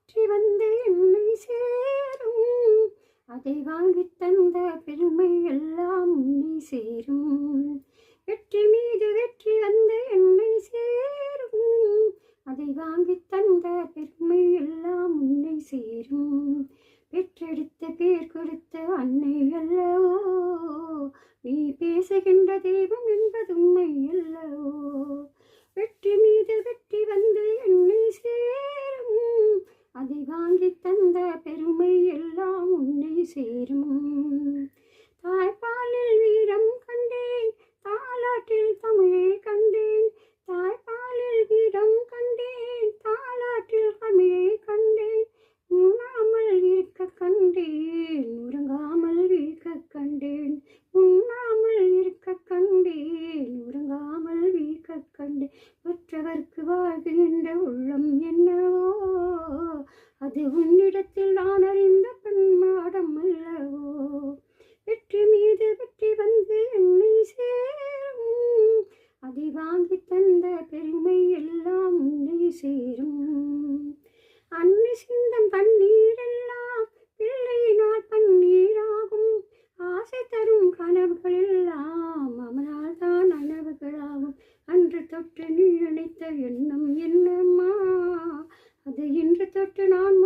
வெற்றி வந்து என்னை சேரும், அதை வாங்கித் தந்த பெருமை எல்லாம் உன்னை சேரும். வெற்றி மீது வெற்றி வந்து என்னை சேரும், அதை வாங்கித் தந்த பெருமை எல்லாம் உன்னை சேரும். பெற்றெடுத்த பேர் கொடுத்த அன்னை அல்லவோ, நீ பேசுகின்ற தெய்வம் என்பது உண்மை அல்லவோ. வெற்றி மீது வெற்றி வந்து என்னை சேரும், அதை வாங்கித் தந்த பெருமை எல்லாம் உன்னை சேரும். தாய்ப்பாலில் வீரம் கண்டேன், தாலாட்டில் தமிழை கண்டேன். தாய்ப்பாலில் வீரம் கண்டேன், தாலாட்டில் தமிழை கண்டேன். உண்ணாமல் இருக்க கண்டேன், உறங்காமல் இருக்க கண்டேன். உண்ணாமல் இருக்க கண்டேன், உறங்காமல் இருக்க கண்டேன். மற்றவர்க்கு வாழ்கின்ற உள்ளம் என்னவோ, அது உன்னிடத்தில் நான் அறிந்த பெண்மாடம் அல்லவோ. வெற்றி மீது வெற்றி வந்து என்னை சேரும், அதை வாங்கி தந்த பெருமை எல்லாம் உன்னை சேரும். அன்னை சிந்தம் தண்ணீர் எல்லாம் பிள்ளையினால் பன்னீராகும், ஆசை தரும் கனவுகள் எல்லாம் அவனால் தான் நனவுகளாகும். அன்று தொட்டு நீ நினைத்த எண்ணம் என்னம்மா, அது இன்று தொட்டு நான்